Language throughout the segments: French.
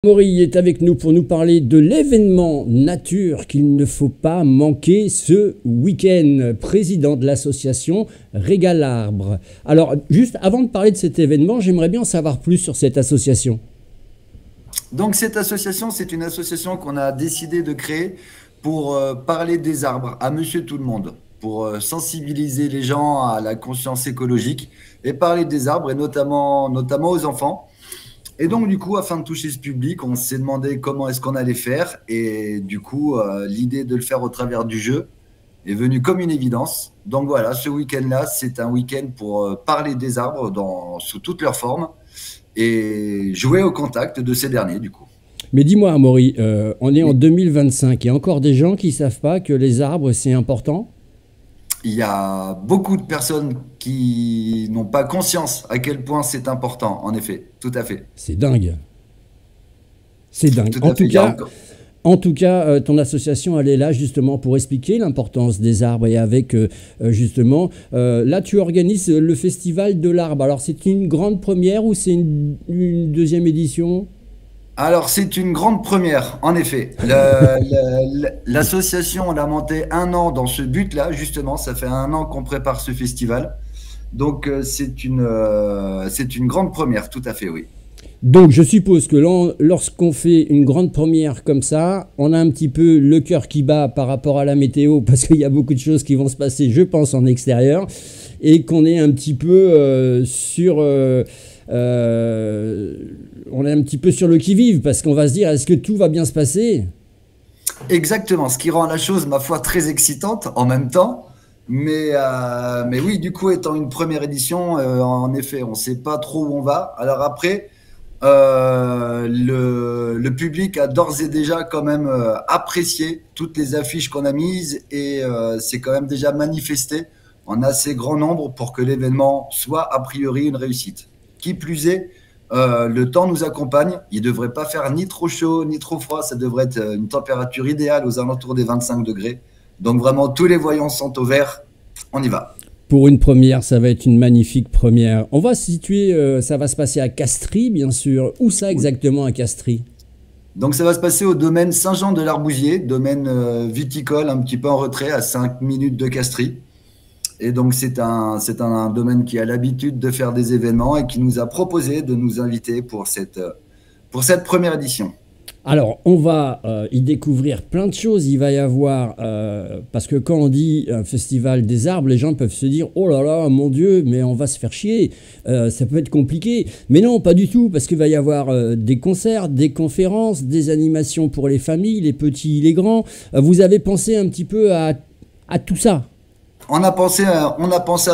Maury est avec nous pour nous parler de l'événement nature qu'il ne faut pas manquer ce week-end. Président de l'association Régale Arbre. Alors, juste avant de parler de cet événement, j'aimerais bien en savoir plus sur cette association. Donc cette association, c'est une association qu'on a décidé de créer pour parler des arbres à monsieur tout le monde, pour sensibiliser les gens à la conscience écologique et parler des arbres et notamment aux enfants. Et donc, du coup, afin de toucher ce public, on s'est demandé comment est-ce qu'on allait faire. Et du coup, l'idée de le faire au travers du jeu est venue comme une évidence. Donc voilà, ce week-end-là, c'est un week-end pour parler des arbres sous toutes leurs formes et jouer au contact de ces derniers, du coup. Mais dis-moi, Maury, on est en Oui. 2025. Il y a encore des gens qui ne savent pas que les arbres, c'est important? Il y a beaucoup de personnes qui n'ont pas conscience à quel point c'est important, en effet, tout à fait. C'est dingue. C'est dingue. Tout En à fait. tout Il y a cas, encore... ton association, elle est là justement pour expliquer l'importance des arbres et avec justement, là tu organises le festival de l'arbre. Alors c'est une grande première ou c'est une deuxième édition? Alors, c'est une grande première, en effet. L'association, on l'a montée un an dans ce but-là, justement. Ça fait un an qu'on prépare ce festival. Donc, c'est une grande première, tout à fait, oui. Donc je suppose que lorsqu'on fait une grande première comme ça, on a un petit peu le cœur qui bat par rapport à la météo parce qu'il y a beaucoup de choses qui vont se passer, je pense, en extérieur et qu'on est un petit peu on est un petit peu sur le qui-vive parce qu'on va se dire est-ce que tout va bien se passer? Exactement, ce qui rend la chose, ma foi, très excitante en même temps. Mais oui, du coup, étant une première édition, en effet, on ne sait pas trop où on va. Alors après, le public a d'ores et déjà quand même apprécié toutes les affiches qu'on a mises et c'est quand même déjà manifesté en assez grand nombre pour que l'événement soit a priori une réussite. Qui plus est, le temps nous accompagne. Il ne devrait pas faire ni trop chaud ni trop froid. Ça devrait être une température idéale aux alentours des 25 degrés. Donc vraiment, tous les voyants sont au vert. On y va. Pour une première, ça va être une magnifique première. On va se situer, ça va se passer à Castries, bien sûr. Où ça Oui. exactement à Castries? Donc ça va se passer au domaine Saint-Jean de l'Arbousier, domaine viticole un petit peu en retrait à 5 minutes de Castries. Et donc c'est un domaine qui a l'habitude de faire des événements et qui nous a proposé de nous inviter pour cette première édition. Alors, on va y découvrir plein de choses. Il va y avoir, parce que quand on dit un festival des arbres, les gens peuvent se dire, oh là là, mon Dieu, mais on va se faire chier, ça peut être compliqué. Mais non, pas du tout, parce qu'il va y avoir des concerts, des conférences, des animations pour les familles, les petits, les grands. Vous avez pensé un petit peu à tout ça? On a pensé à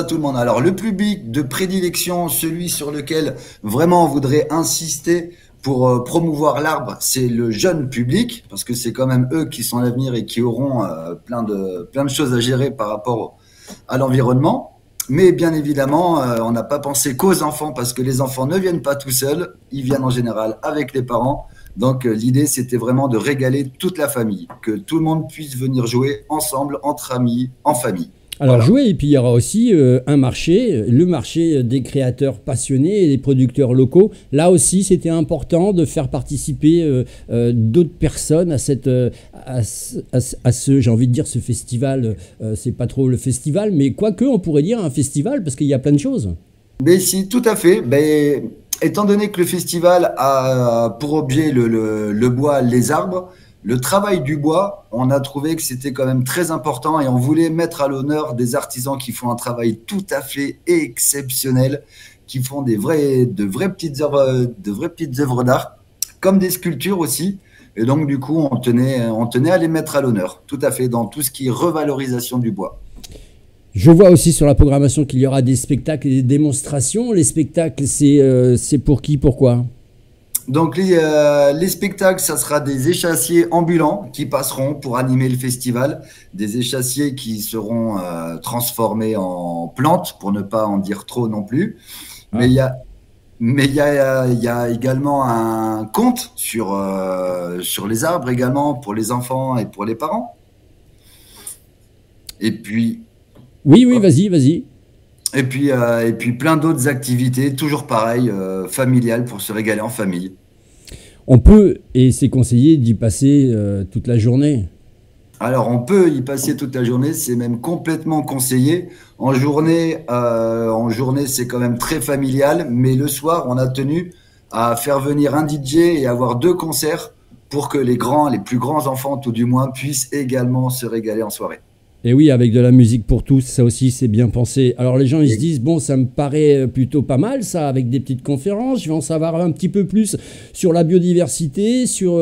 tout le monde. Alors, le public de prédilection, celui sur lequel vraiment on voudrait insister pour promouvoir l'arbre, c'est le jeune public, parce que c'est quand même eux qui sont l'avenir et qui auront plein de choses à gérer par rapport à l'environnement. Mais bien évidemment, on n'a pas pensé qu'aux enfants, parce que les enfants ne viennent pas tout seuls, ils viennent en général avec les parents. Donc, l'idée, c'était vraiment de régaler toute la famille, que tout le monde puisse venir jouer ensemble, entre amis, en famille. Alors Voilà. jouer, et puis il y aura aussi un marché, le marché des créateurs passionnés et des producteurs locaux. Là aussi, c'était important de faire participer d'autres personnes à ce, j'ai envie de dire, ce festival. C'est pas trop le festival, mais quoique, on pourrait dire un festival, parce qu'il y a plein de choses. Mais si, tout à fait. Ben, étant donné que le festival a pour objet le bois, les arbres, le travail du bois, on a trouvé que c'était quand même très important et on voulait mettre à l'honneur des artisans qui font un travail tout à fait exceptionnel, qui font de vraies petites œuvres d'art, comme des sculptures aussi. Et donc, du coup, on tenait à les mettre à l'honneur, tout à fait, dans tout ce qui est revalorisation du bois. Je vois aussi sur la programmation qu'il y aura des spectacles et des démonstrations. Les spectacles, c'est pour qui, pourquoi? Donc les spectacles, ça sera des échassiers ambulants qui passeront pour animer le festival, des échassiers qui seront transformés en plantes, pour ne pas en dire trop non plus. Mais Ah. il y a également un conte sur les arbres également pour les enfants et pour les parents. Et puis, Oui, oui, hop, vas-y, vas-y. et puis plein d'autres activités, toujours pareil, familiales pour se régaler en famille. On peut, et c'est conseillé d'y passer toute la journée. Alors, on peut y passer toute la journée, c'est même complètement conseillé. En journée, c'est quand même très familial, mais le soir, on a tenu à faire venir un DJ et avoir 2 concerts pour que les plus grands enfants, tout du moins, puissent également se régaler en soirée. Et oui, avec de la musique pour tous, ça aussi c'est bien pensé. Alors les gens ils se disent, bon ça me paraît plutôt pas mal ça, avec des petites conférences, je vais en savoir un petit peu plus sur la biodiversité, sur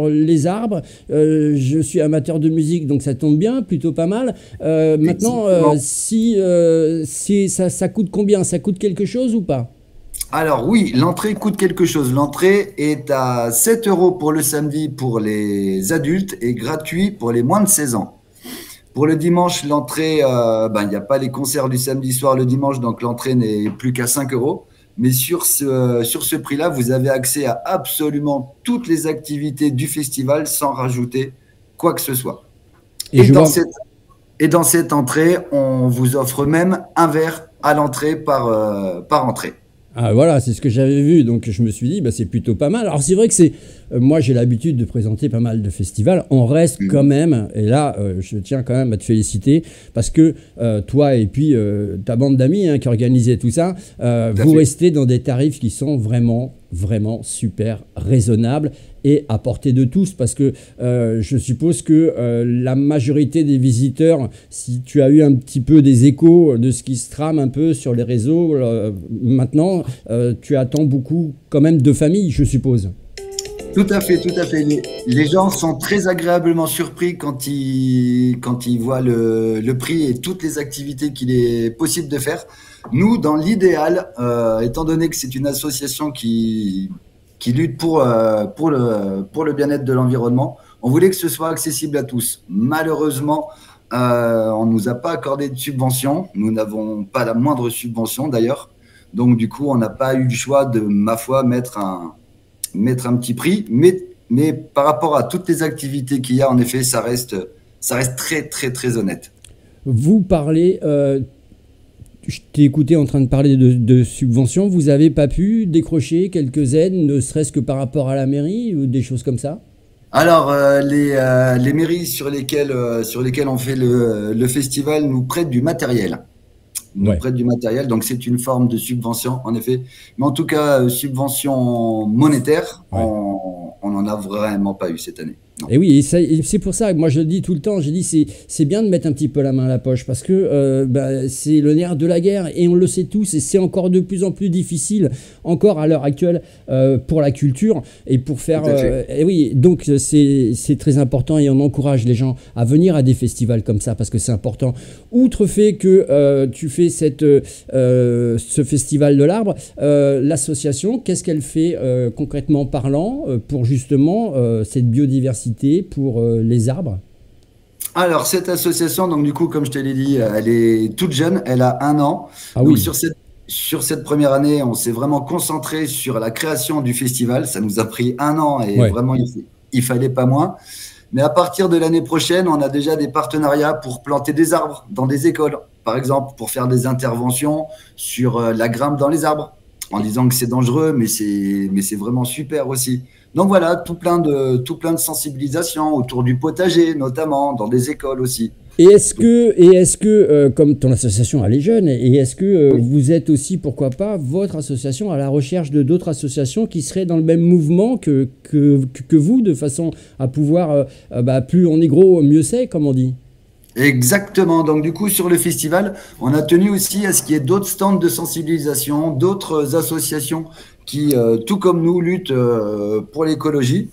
les arbres. Je suis amateur de musique donc ça tombe bien, plutôt pas mal. Maintenant, Effectivement. si ça coûte combien? Ça coûte quelque chose ou pas? Alors oui, l'entrée coûte quelque chose. L'entrée est à 7 euros pour le samedi pour les adultes et gratuit pour les moins de 16 ans. Pour le dimanche, l'entrée, il n'y a pas les concerts du samedi soir le dimanche, donc l'entrée n'est plus qu'à 5 euros. Mais sur ce prix-là, vous avez accès à absolument toutes les activités du festival sans rajouter quoi que ce soit. Et Et je dans vois. cette, et dans cette entrée, on vous offre même un verre à l'entrée par entrée. Ah voilà, c'est ce que j'avais vu, donc je me suis dit, bah, c'est plutôt pas mal. Alors c'est vrai que c'est, moi j'ai l'habitude de présenter pas mal de festivals, on reste quand Mhm. même, et là je tiens quand même à te féliciter, parce que toi et puis ta bande d'amis qui organisait tout ça, Tout à vous fait. restez dans des tarifs qui sont vraiment, vraiment super raisonnables et à portée de tous, parce que je suppose que la majorité des visiteurs, si tu as eu un petit peu des échos de ce qui se trame un peu sur les réseaux maintenant, tu attends beaucoup quand même de familles, je suppose. Tout à fait, tout à fait. Les gens sont très agréablement surpris quand ils voient le prix et toutes les activités qu'il est possible de faire. Nous, dans l'idéal, étant donné que c'est une association qui lutte pour le bien-être de l'environnement, on voulait que ce soit accessible à tous. Malheureusement, on ne nous a pas accordé de subvention. Nous n'avons pas la moindre subvention d'ailleurs. Donc, du coup, on n'a pas eu le choix de, ma foi, mettre un petit prix, mais par rapport à toutes les activités qu'il y a, en effet, ça reste très, très, très honnête. Vous parlez, je t'ai écouté en train de parler de subventions, vous n'avez pas pu décrocher quelques aides, ne serait-ce que par rapport à la mairie ou des choses comme ça? Alors, les mairies sur lesquelles on fait le festival nous prêtent du matériel. Nous Ouais. prêtent du matériel, donc c'est une forme de subvention, en effet. Mais en tout cas, subvention monétaire, Ouais. on n'en a vraiment pas eu cette année. Non. Et oui, et c'est pour ça que moi je le dis tout le temps, j'ai dit c'est bien de mettre un petit peu la main à la poche parce que bah, c'est le nerf de la guerre et on le sait tous et c'est encore de plus en plus difficile encore à l'heure actuelle pour la culture et pour faire... Tout à fait. et oui, donc c'est très important et on encourage les gens à venir à des festivals comme ça parce que c'est important. Outre le fait que tu fais ce festival de l'arbre, l'association, qu'est-ce qu'elle fait concrètement parlant pour justement cette biodiversité pour les arbres? Alors, cette association, donc du coup, comme je te l'ai dit, elle est toute jeune, elle a 1 an. Ah Donc, oui, sur cette première année, on s'est vraiment concentré sur la création du festival. Ça nous a pris 1 an et ouais. vraiment, il fallait pas moins. Mais à partir de l'année prochaine, on a déjà des partenariats pour planter des arbres dans des écoles, par exemple, pour faire des interventions sur la grimpe dans les arbres, en disant que c'est dangereux, mais c'est vraiment super aussi. Donc voilà, tout plein de sensibilisation autour du potager, notamment, dans des écoles aussi. Comme ton association elle est jeune, et est-ce que Oui. vous êtes aussi, pourquoi pas, votre association à la recherche de d'autres associations qui seraient dans le même mouvement que vous, de façon à pouvoir, bah, plus on est gros, mieux c'est, comme on dit. Exactement. Donc, du coup, sur le festival, on a tenu aussi à ce qu'il y ait d'autres stands de sensibilisation, d'autres associations qui, tout comme nous, luttent pour l'écologie.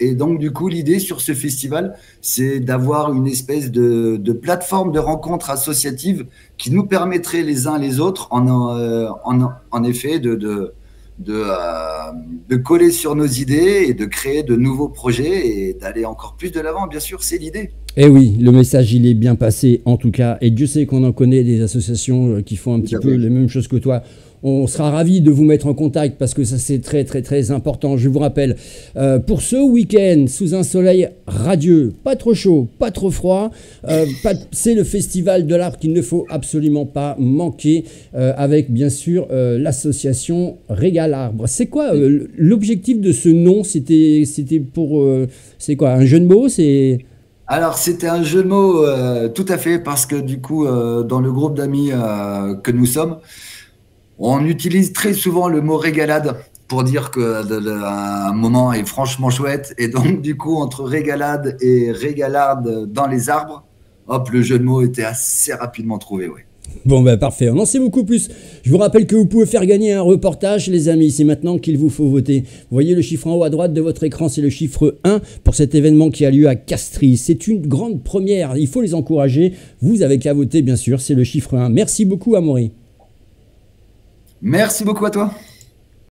Et donc, du coup, l'idée sur ce festival, c'est d'avoir une espèce de plateforme de rencontres associatives qui nous permettrait les uns les autres, en effet, de coller sur nos idées et de créer de nouveaux projets et d'aller encore plus de l'avant. Bien sûr, c'est l'idée. Eh oui, le message il est bien passé en tout cas, et Dieu sait qu'on en connaît des associations qui font un Tout petit à peu fait. les mêmes choses que toi. on sera ravis de vous mettre en contact parce que ça c'est très très très important. Je vous rappelle, pour ce week-end, sous un soleil radieux, pas trop chaud, pas trop froid, c'est le festival de l'arbre qu'il ne faut absolument pas manquer, avec bien sûr l'association Régale Arbre. C'est quoi l'objectif de ce nom? C'était pour... c'est quoi, un jeu de mots? Alors, c'était un jeu de mots, tout à fait, parce que du coup, dans le groupe d'amis que nous sommes, on utilise très souvent le mot régalade pour dire que un moment est franchement chouette. Et donc, du coup, entre régalade et régalarde dans les arbres, hop, le jeu de mots était assez rapidement trouvé, ouais. Bon ben parfait, on n'en sait beaucoup plus. Je vous rappelle que vous pouvez faire gagner un reportage les amis, c'est maintenant qu'il vous faut voter. Vous voyez le chiffre en haut à droite de votre écran, c'est le chiffre 1 pour cet événement qui a lieu à Castries. C'est une grande première, il faut les encourager. Vous avez qu'à voter bien sûr, c'est le chiffre 1. Merci beaucoup Amaury. Merci beaucoup à toi.